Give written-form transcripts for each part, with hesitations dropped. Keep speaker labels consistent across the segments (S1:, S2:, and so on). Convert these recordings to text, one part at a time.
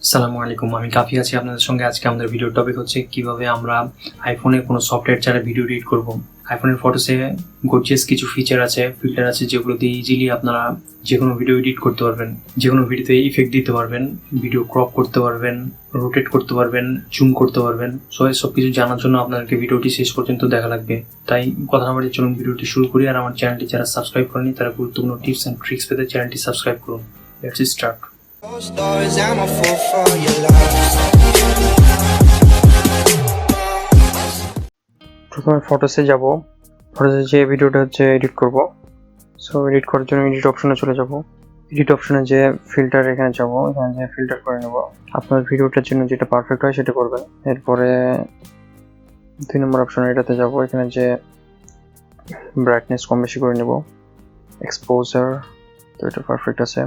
S1: আসসালামু আলাইকুম, আমি কাফি আছি আপনাদের সঙ্গে। আজকে আমাদের ভিডিওর টপিক হচ্ছে কিভাবে আমরা আইফোনে কোনো সফটওয়্যার ছাড়া ভিডিও এডিট করব। আইফোনের ফটোসে গর্জিয়াস কিছু ফিচার আছে, ফিল্টার আছে, যেগুলো দিয়ে ইজিলি আপনারা যে কোনো ভিডিও এডিট করতে পারবেন, যে কোনো ভিডিওতে ইফেক্ট দিতে পারবেন, ভিডিও ক্রপ করতে পারবেন, রোটেট করতে পারবেন, জুম করতে পারবেন। সব কিছু জানার জন্য আপনাদেরকে ভিডিওটি শেষ পর্যন্ত দেখা লাগবে। তাই কথা না বলে চলুন ভিডিওটি শুরু করি। আর আমার চ্যানেলটি যারা সাবস্ক্রাইব করেনি তারা গুরুত্বপূর্ণ টিপস অ্যান্ড ট্রিক্স পেতে চ্যানেলটি সাবস্ক্রাইব করুন। Let's start. প্রথমে ফটোসে যাব। ফটোসে যে ভিডিওটা এডিট করব, সো এডিট করার জন্য এডিট অপশনে চলে যাব। এডিট অপশনে যে ফিল্টার, এখানে যাব, এখানে যে ফিল্টার করে নেব। আপনার ভিডিওটার জন্য যেটা পারফেক্ট হয় সেটা করবেন। এরপরে 2 নম্বর অপশনে এটাতে যাব, এখানে যে ব্রাইটনেস কম বেশি করে নেব। এক্সপোজার, তো এটা পারফেক্ট আছে।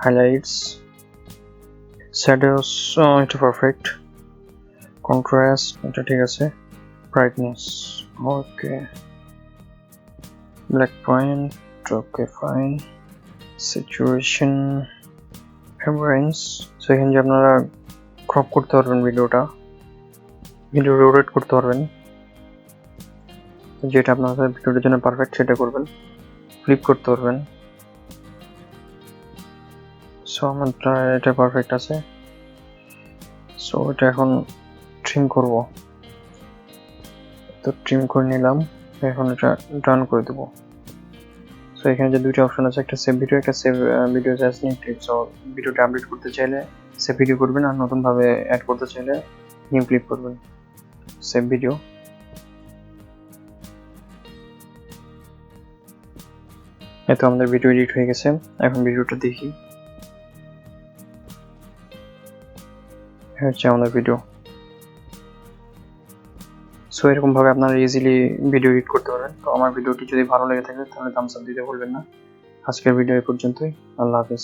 S1: হাইলাইটস, শ্যাডোস, এটা পারফেক্ট। কন্ট্রাস্ট, এটা ঠিক আছে। Brightness, okay. Black point, okay fine. Situation, vibrance, so এখানে যে আপনারা ক্রপ করতে পারবেন ভিডিওটা, ভিডিও রোটেট করতে পারবেন, যেটা আপনাদের ভিডিওটার জন্য পারফেক্ট সেটা করবেন। ফ্লিপ করতে পারবেন। সো আমারটা এটা পারফেক্ট আছে। সো এটা এখন ট্রিম করব, তো ট্রিম করে নিলাম। এখন এটা ডান করে দেবো। সো এখানে যে দুইটা অপশন আছে, একটা সেভ ভিডিও, একটা save video as new clip. So ভিডিওটা আপডেট করতে চাইলে সেভ ভিডিও করবেন, আর নতুনভাবে অ্যাড করতে চাইলে নিউ ক্লিপ করবেন। সেভ ভিডিও, এতো আমাদের ভিডিও এডিট হয়ে গেছে। এখন ভিডিওটা দেখি, হচ্ছে আমাদের ভিডিও। সো এরকম ভাবে আপনারা ইজিলি ভিডিও এডিট করতে পারেন। তো আমার ভিডিওটি যদি ভালো লেগে থাকে তাহলে থামস আপ দিতে ভুলবেন না। আজকের ভিডিও এই পর্যন্তই। আল্লাহ হাফেজ।